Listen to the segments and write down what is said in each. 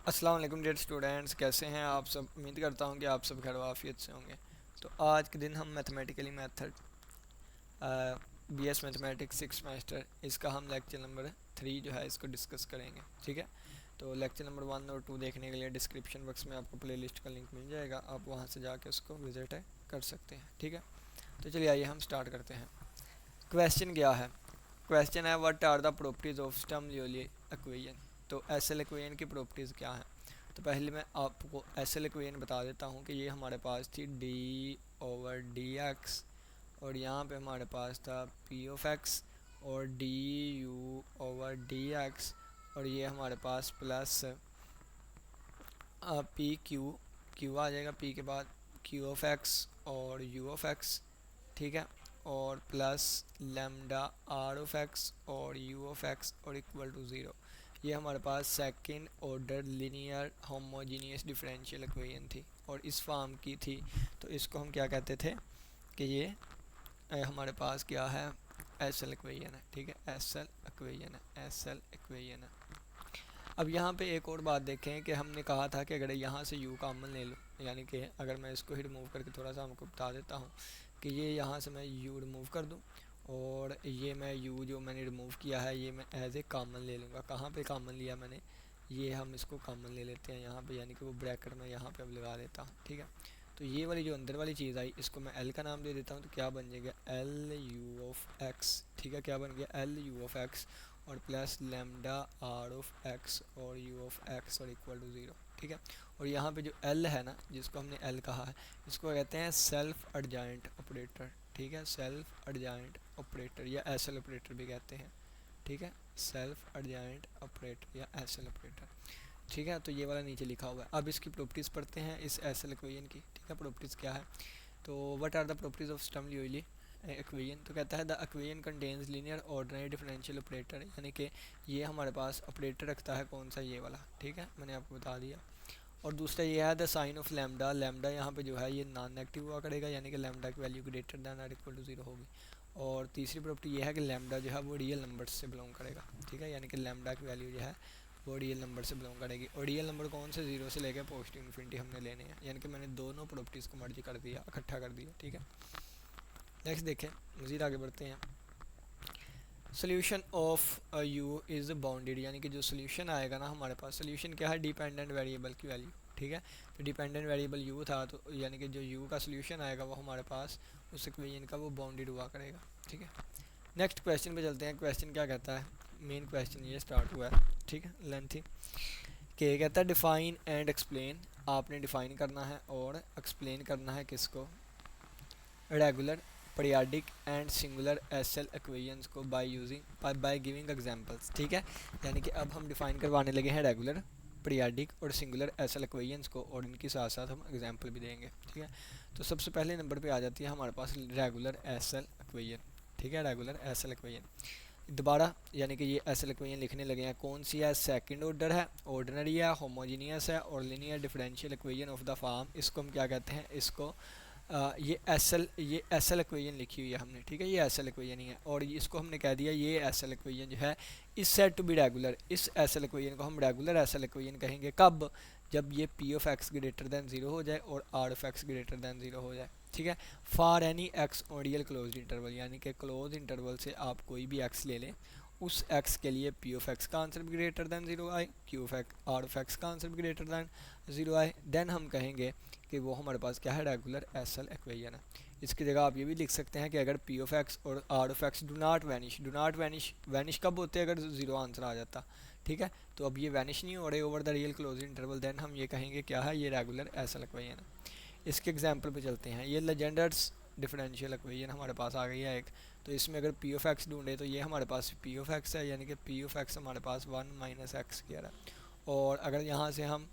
अस्सलाम वालेकुम dear students, कैसे हैं आप सब। उम्मीद करता हूं कि आप सब खैर आफियत से होंगे। तो आज के दिन हम mathematically method BS mathematics 6 semester इसका हम लेक्चर नंबर 3 जो है इसको डिस्कस करेंगे। ठीक है, तो लेक्चर नंबर 1 और 2 देखने के लिए डिस्क्रिप्शन बॉक्स में आपको प्लेलिस्ट का लिंक मिल जाएगा, आप वहां से जाके उसको विजिट कर सकते हैं। ठीक है, तो चलिए आइए हम स्टार्ट करते हैं। क्वेश्चन क्या है? क्वेश्चन है what are the properties of Sturm Liouville equation. तो एसएल इक्वेशन की प्रॉपर्टीज़ क्या हैं? तो पहले मैं आपको एसएल इक्वेशन बता देता हूँ कि ये हमारे पास थी डी ओवर डी एक्स, और यहाँ पे हमारे पास था पी ऑफ एक्स और d u over d x, और ये हमारे पास प्लस पी क्यू, क्यू आ जाएगा पी के बाद क्यू ऑफ एक्स और यू ऑफ एक्स। ठीक है, और plus lambda r of x और यू ऑफ एक्स और इक्वल टू ज़ीरो। ये हमारे पास second order linear homogeneous differential equation थी और इस फॉर्म की थी। तो इसको हम क्या कहते थे कि ये हमारे पास क्या है, एस एल इक्वेशन है। ठीक है, एस एल इक्वेशन है, एस एल इक्वेशन है। अब यहाँ पे एक और बात देखें कि हमने कहा था कि अगर यहाँ से u कॉमन ले लो, यानी कि अगर मैं इसको ही रिमूव करके थोड़ा सा हमको बता देता हूँ कि ये यहाँ से मैं u रिमूव कर दूँ और ये मैं u जो मैंने रिमूव किया है ये मैं एज ए कॉमन ले लूँगा। कहाँ पे कॉमन लिया मैंने, ये हम इसको कॉमन ले लेते हैं यहाँ पे, यानी कि वो ब्रैकेट में यहाँ पे अब लगा देता हूँ। ठीक है, तो ये वाली जो अंदर वाली चीज़ आई इसको मैं l का नाम दे देता हूँ। तो क्या बन जाएगा, एल यू ऑफ एक्स। ठीक है, क्या बन गया, एल यू ऑफ एक्स और plus lambda r of x और यू ऑफ एक्स और इक्वल टू ज़ीरो। ठीक है, और यहाँ पे जो एल है ना, जिसको हमने एल कहा है, इसको कहते हैं सेल्फ एडजॉइंट ऑपरेटर। ठीक है, सेल्फ एडजॉइंट ऑपरेटर या एसएल ऑपरेटर भी कहते हैं। ठीक है, सेल्फ एडजॉइंट ऑपरेटर या एसएल ऑपरेटर। ठीक है, तो ये वाला नीचे लिखा हुआ है। अब इसकी प्रॉपर्टीज़ पढ़ते हैं इस एसएल इक्वेशन की। ठीक है, प्रॉपर्टीज़ क्या है, तो what are the properties of Sturm Liouville equation. तो कहता है the equation contains linear ordinary differential operator, यानी कि ये हमारे पास ऑपरेटर रखता है कौन सा, ये वाला। ठीक है, मैंने आपको बता दिया। और दूसरा ये है the sign of lambda. Lambda यहाँ पे जो है ये नॉन नेगेटिव हुआ करेगा, यानी कि लैम्डा की वैल्यू ग्रेटर दैन और इक्वल टू ज़ीरो होगी। और तीसरी प्रॉपर्टी ये है कि लैम्डा जो है वो रियल नंबर से बिलोंग करेगा। ठीक है, यानी कि लैम्डा की वैल्यू जो है वो रियल नंबर से बिलोंग करेगी। और रियल नंबर कौन से, जीरो से लेकर पॉजिटिव इन्फिनिटी हमने लेने हैं, यानी कि मैंने दोनों प्रॉपर्टीज़ को मर्ज कर दिया, इकट्ठा कर दिया। ठीक है, नेक्स्ट देखें, मज़ीद आगे बढ़ते हैं। Solution of you is bounded, यानी कि जो सोल्यूशन आएगा ना हमारे पास, सोल्यूशन क्या है, डिपेंडेंट वेरिएबल की वैल्यू। ठीक है, तो डिपेंडेंट वेरिएबल यू था, तो यानी कि जो यू का सोल्यूशन आएगा वो हमारे पास उस इक्वेशन का वो बाउंडेड हुआ करेगा। ठीक है, नेक्स्ट क्वेश्चन पे चलते हैं। क्वेश्चन क्या कहता है, मेन क्वेश्चन ये स्टार्ट हुआ है। ठीक है, लेंथी के कहता है डिफ़ाइन एंड एक्सप्लेन। आपने डिफ़ाइन करना है और एक्सप्लेन करना है किसको, regular periodic and singular SL equations को बाय गिविंग एग्जांपल्स। ठीक है, यानी कि अब हम डिफाइन करवाने लगे हैं रेगुलर पीरियाडिक और सिंगुलर एसएल इक्वेशंस को, और इनके साथ साथ हम एग्जांपल भी देंगे। ठीक है, तो सबसे पहले नंबर पे आ जाती है हमारे पास रेगुलर एसएल इक्वेशन। ठीक है, रेगुलर एसएल इक्वेशन दोबारा, यानी कि ये एसएल इक्वेशन लिखने लगे हैं। कौन सी है, सेकंड ऑर्डर है, ऑर्डिनरी है, होमोजीनियस है और linear differential equation of the form. इसको हम क्या कहते हैं, इसको ये एस एल इक्वेशन लिखी हुई है हमने। ठीक है, ये एस एल इक्वेशन ही है और इसको हमने कह दिया ये एस एल इक्वेशन जो है इस सेट टू बी रेगुलर। इस एस एल इक्वेशन को हम रेगुलर एस एल इक्वेशन कहेंगे कब, जब ये p of x greater than zero हो जाए और r of x greater than zero हो जाए। ठीक है, फॉर एनी एक्स ऑडियल क्लोज इंटरवल, यानी कि क्लोज इंटरवल से आप कोई भी एक्स ले लें, उस एक्स के लिए पी ऑफ एक्स का आंसर भी ग्रेटर दैन ज़ीरो आए, q of x r of x का आंसर भी ग्रेटर दैन ज़ीरो आए, देन हम कहेंगे कि वो हमारे पास क्या है, रेगुलर एसएल इक्वेशन है। इसकी जगह आप ये भी लिख सकते हैं कि अगर पी ऑफ एक्स और r of x do not vanish, vanish कब होते हैं, अगर ज़ीरो आंसर आ जाता। ठीक है, तो अब ये वैनिश नहीं हो रहे over the real close interval, then हम ये कहेंगे क्या है, ये रेगुलर एसएल इक्वेशन है। इसके एग्जाम्पल पे चलते हैं। ये लेजेंडर्स डिफरेंशियल इक्वेशन हमारे पास आ गई है एक, तो इसमें अगर पी ऑफ एक्स ढूंढे तो ये हमारे पास पी ऑफ एक्स है, यानी कि पी ऑफ एक्स हमारे पास वन माइनस एक्स स्क्वायर है। और अगर यहाँ से हम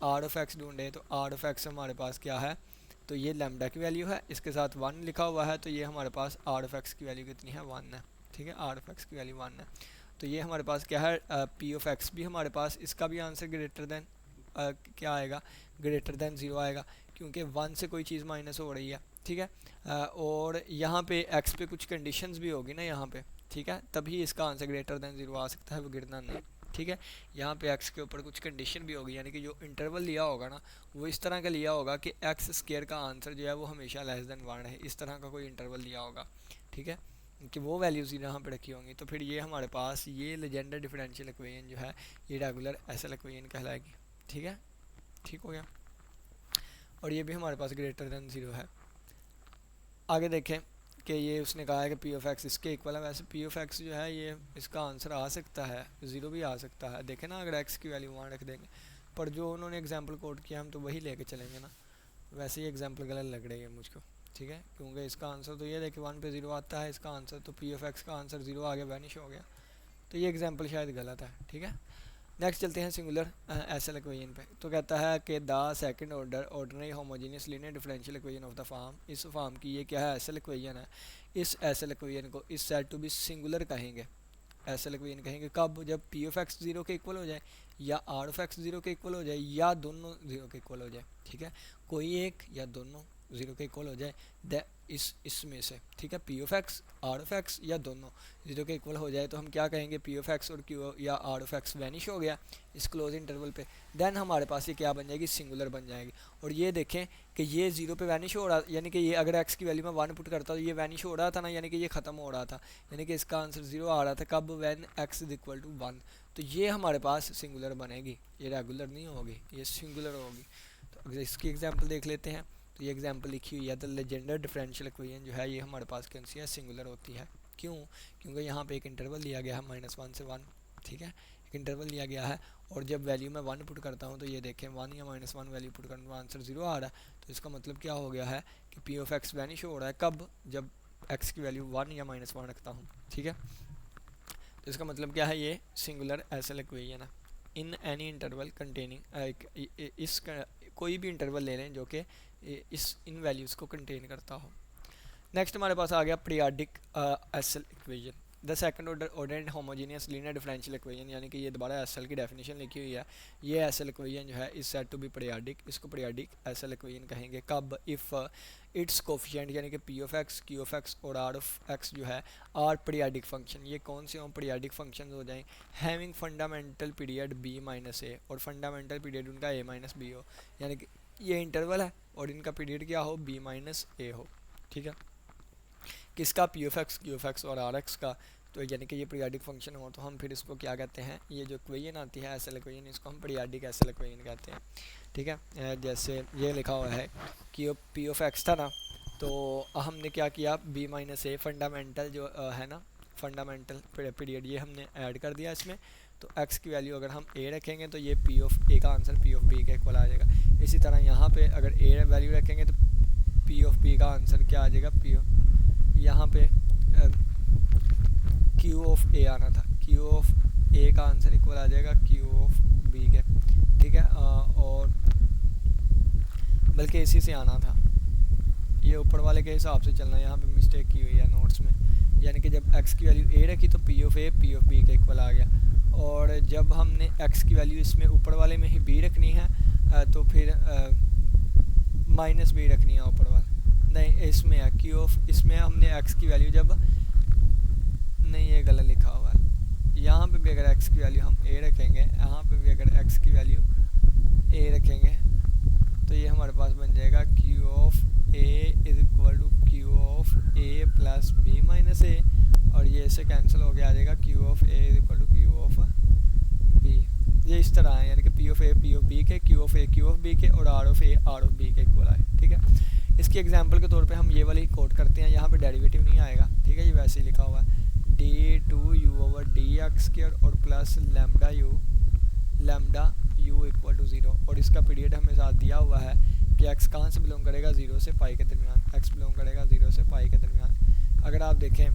आर ऑफ एक्स ढूंढे तो आर ऑफ एक्स हमारे पास क्या है, तो ये लैम्डा की वैल्यू है, इसके साथ वन लिखा हुआ है, तो ये हमारे पास आर ऑफ एक्स की वैल्यू कितनी है, वन है। ठीक है, आर ऑफ एक्स की वैल्यू वन है, तो ये हमारे पास क्या है, पी ऑफ एक्स भी हमारे पास, इसका भी आंसर ग्रेटर दैन क्या आएगा, ग्रेटर दैन ज़ीरो आएगा, क्योंकि वन से कोई चीज़ माइनस हो रही है। ठीक है, और यहाँ पे एक्स पे कुछ कंडीशंस भी होगी ना यहाँ पे। ठीक है, तभी इसका आंसर ग्रेटर दैन ज़ीरो आ सकता है, वो गिरना नहीं। ठीक है। यहाँ पे एक्स के ऊपर कुछ कंडीशन भी होगी, यानी कि जो इंटरवल लिया होगा ना वो इस तरह का लिया होगा कि एक्स स्क्वायर का आंसर जो है वो हमेशा लेस देन 1 है, इस तरह का कोई इंटरवल लिया होगा, ठीक है, कि वो वैल्यूज़ यहाँ पे रखी होंगी। तो फिर ये हमारे पास ये लेजेंडर डिफरेंशियल इक्वेशन जो है ये रेगुलर एसएल इक्वेशन कहलाएगी, ठीक है, ठीक हो गया। और ये भी हमारे पास ग्रेटर देन 0 है। आगे देखें कि ये उसने कहा है कि पी ऑफ एक्स इसके इक्वल है। वैसे पी ऑफ एक्स जो है ये इसका आंसर आ सकता है, 0 भी आ सकता है। देखें ना, अगर एक्स की वैल्यू वहाँ रख देंगे, पर जो उन्होंने एग्जांपल कोड किया हम तो वही लेके चलेंगे ना। वैसे ही एग्जांपल गलत लग रही है मुझको, ठीक है, क्योंकि इसका आंसर तो ये देखिए 1 पे 0 आता है इसका आंसर, तो पी ऑफ एक्स का आंसर 0 आ गया, वैनिश हो गया, तो ये एग्जाम्पल शायद गलत है, ठीक है। नेक्स्ट चलते हैं सिंगुलर एसएल इक्वेशन पे। तो कहता है कि the second order ordinary homogeneous linear differential equation of the form, इस फॉर्म की ये क्या है, एसएल इक्वेशन है। इस एसएल इक्वेशन को इस सेट टू बी सिंगुलर कहेंगे, एसएल इक्वेशन कहेंगे कब, जब पी ऑफ एक्स 0 के इक्वल हो जाए, या आर ऑफ एक्स 0 के इक्वल हो जाए, या दोनों 0 के इक्वल हो जाए, ठीक है, कोई एक या दोनों 0 के इक्वल हो जाए, द इसमें से, ठीक है, p of x r of x या दोनों 0 के इक्वल हो जाए तो हम क्या कहेंगे, पी ऑफ एक्स और क्यू या आर ऑफ एक्स वैनिश हो गया इस क्लोज इंटरवल पे, देन हमारे पास ये क्या बन जाएगी, सिंगुलर बन जाएगी। और ये देखें कि ये 0 पे वैनिश हो रहा, यानी कि ये अगर एक्स की वैल्यू में 1 पुट करता तो ये वैनिश हो रहा था ना, यानी कि ये ख़त्म हो रहा था, यानी कि इसका आंसर 0 आ रहा था कब, when x is equal to 1। तो ये हमारे पास सिंगुलर बनेगी, ये रेगुलर नहीं होगी, ये सिंगुलर होगी। तो अगर इसकी एग्जाम्पल देख लेते हैं, तो ये एग्जांपल लिखी हुई है, द लेजेंडर डिफरेंशियल इक्वेशन जो है ये हमारे पास कैंसी है, सिंगुलर होती है। क्यों, क्योंकि यहाँ पे एक इंटरवल दिया गया है -1 से 1, ठीक है, एक इंटरवल दिया गया है, और जब वैल्यू मैं 1 पुट करता हूँ तो ये देखें 1 या -1 वैल्यू पुट करने का आंसर 0 आ रहा है। तो इसका मतलब क्या हो गया है कि पी ऑफ एक्स वैनिश हो रहा है कब, जब एक्स की वैल्यू 1 या -1 रखता हूँ, ठीक है। तो इसका मतलब क्या है, ये सिंगुलर एसएल इक्वेशन है। इन एनी इंटरवल कंटेनिंग इस कोई भी इंटरवल ले लें जो कि इन वैल्यूज़ को कंटेन करता हो। नेक्स्ट हमारे पास आ गया periodic SL equation, the second order ordinary homogeneous linear differential equation, यानी कि ये दोबारा एसएल की डेफिनेशन लिखी हुई है। ये एसएल इक्वेशन जो है इस सेट टू बी पीरियाडिक, इसको पीरियाडिक एसएल इक्वेशन कहेंगे कब, इफ़ इट्स कोफिशिएंट यानी कि P of x Q of x और आर ऑफ एक्स जो है आर पीरियाडिक फंक्शन, ये कौन से हों, पीरियाडिक फंक्शन हो जाएं, having fundamental period b minus a, और फंडामेंटल पीरियड उनका ए माइनस बी हो, यानी कि ये इंटरवल है और इनका पीरियड क्या हो, बी माइनस ए हो, ठीक है, किसका, P of x Q of x और आर एक्स का। तो यानी कि ये पीरियाडिक फंक्शन हो तो हम फिर इसको क्या कहते हैं, ये जो इक्वेशन आती है एसएल इक्वेशन, इसको हम पीरियाडिक एसएल इक्वेशन कहते हैं, ठीक है। जैसे ये लिखा हुआ है कि पी ऑफ एक्स था ना, तो हमने क्या किया, बी माइनस ए फंडामेंटल जो है ना, फंडामेंटल पीरियड ये हमने ऐड कर दिया इसमें। तो एक्स की वैल्यू अगर हम ए रखेंगे तो ये पी ऑफ ए का आंसर पी ऑफ बी के इक्वल आ जाएगा। इसी तरह यहाँ पे अगर ए वैल्यू रखेंगे तो पी ऑफ बी का आंसर क्या आ जाएगा, पी ऑफ यहाँ पे क्यू ऑफ ए आना था, क्यू ऑफ ए का आंसर इक्वल आ जाएगा क्यू ऑफ बी के, ठीक है। और बल्कि इसी से आना था, ये ऊपर वाले के हिसाब से चलना, यहाँ पे मिस्टेक की हुई है नोट्स में, यानी कि जब x की वैल्यू a रखी तो p of a p of b के इक्वल आ गया, और जब हमने x की वैल्यू इसमें ऊपर वाले में ही b रखनी है तो फिर माइनस b रखनी है ऊपर वाला, नहीं इसमें है q ऑफ, इसमें हमने x की वैल्यू जब, नहीं ये गलत लिखा हुआ है, यहाँ पे भी अगर x की वैल्यू हम a रखेंगे, यहाँ पे भी अगर x की वैल्यू a रखेंगे तो ये हमारे पास बन जाएगा q of a is equal to q of a plus b minus a, और ये इससे कैंसिल हो गया आ जाएगा q of a is equal to q of b। ये इस तरह है, यानी कि p of a p of b के, q of a q of b के, और r of a r of b के इक्वल आए, ठीक है। इसकी एग्जांपल के तौर पे हम ये वाली कोट करते हैं, यहाँ पे डेरिवेटिव नहीं आएगा, ठीक है, ये वैसे ही लिखा हुआ है d2u ओवर dx स्क्वायर और plus lambda u equal to 0, और इसका पीरियड हमें साथ दिया हुआ है कि x कहाँ से बिलोंग करेगा, 0 से पाई के दरमियान, x बिलोंग करेगा 0 से पाई के दरमियान। अगर आप देखें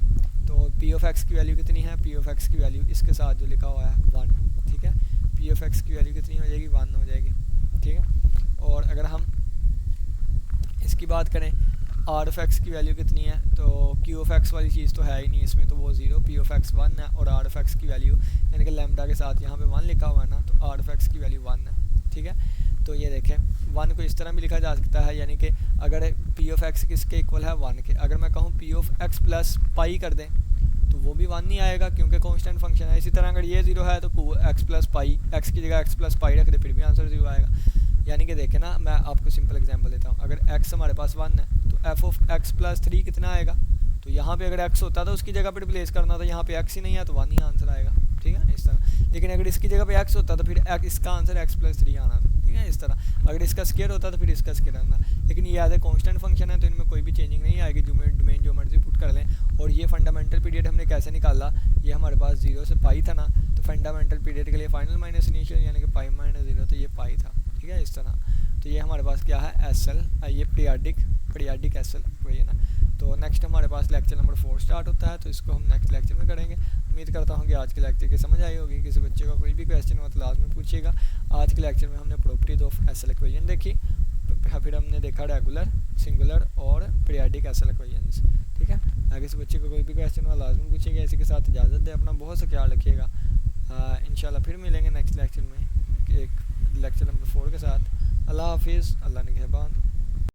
तो p ऑफ x की वैल्यू कितनी है, p ऑफ x की वैल्यू इसके साथ जो लिखा हुआ है 1, ठीक है, p ऑफ x की वैल्यू कितनी हो जाएगी, 1 हो जाएगी, ठीक है। और अगर हम इसकी बात करें r ऑफ x की वैल्यू कितनी है, तो q ऑफ x वाली चीज़ तो है ही नहीं इसमें, तो वो 0, p ऑफ x 1 है, और r ऑफ x की वैल्यू यानी कि लैम्डा के साथ यहाँ पे 1 लिखा हुआ है ना, तो r ऑफ x की वैल्यू 1 है, ठीक है। तो ये देखें 1 को इस तरह भी लिखा जा सकता है, यानी कि अगर p ऑफ x किसके इक्वल है 1 के, अगर मैं कहूँ p of x plus pi कर दें तो वो भी 1 नहीं आएगा क्योंकि कांस्टेंट फंक्शन है। इसी तरह अगर ये 0 है तो x प्लस पाई, एक्स की जगह x प्लस पाई रख दे फिर भी आंसर 0 आएगा। यानी कि देखें ना, मैं आपको सिंपल एग्जांपल देता हूँ। अगर x हमारे पास 1 है तो f ऑफ x प्लस 3 कितना आएगा, तो यहाँ पे अगर x होता तो उसकी जगह पे रिप्लेस करना था, यहाँ पे x ही नहीं है तो 1 ही आंसर आएगा, ठीक है इस तरह। लेकिन अगर इसकी जगह पे x होता तो फिर इसका आंसर x प्लस 3 आना था, ठीक है इस तरह। अगर इसका स्क्वायर होता तो फिर इसका स्क्वायर आना, लेकिन ये एज ए कांस्टेंट फंक्शन है तो इनमें कोई भी चेंजिंग नहीं आएगी, डोमेन जो मर्जी पुट कर लें। और ये फंडामेंटल पीरियड हमने कैसे निकाला, ये हमारे पास 0 से पाई था ना, तो फंडामेंटल पीरियड के लिए फाइनल माइनस इनिशियल यानी कि पाई माइनस 0, तो ये पाई था, ठीक है इस तरह। तो ये हमारे पास क्या है, एसएल, ये पीरियाडिक एसएल इक्वेशन है। तो नेक्स्ट हमारे पास लेक्चर नंबर 4 स्टार्ट होता है, तो इसको हम नेक्स्ट लेक्चर में करेंगे। उम्मीद करता हूँ कि आज के लेक्चर की समझ आई होगी। किसी बच्चे का कोई भी क्वेश्चन हो तो लाजमी पूछिएगा। आज के लेक्चर में हमने प्रॉपर्टीज ऑफ एसएल इक्वेशन देखी, फिर हमने देखा रेगुलर, सिंगुलर और पीरियाडिक एसएल इक्वेशंस, ठीक है। अगर किसी बच्चे को कोई भी क्वेश्चन हो लाजमी पूछिएगा। इसी के साथ इजाज़त दें, अपना बहुत सा ख्याल रखिएगा। इंशाल्लाह फिर मिलेंगे नेक्स्ट लेक्चर में एक लेक्चर नंबर 4 के साथ। अल्लाह हाफिज़, अल्लाह निगहबान।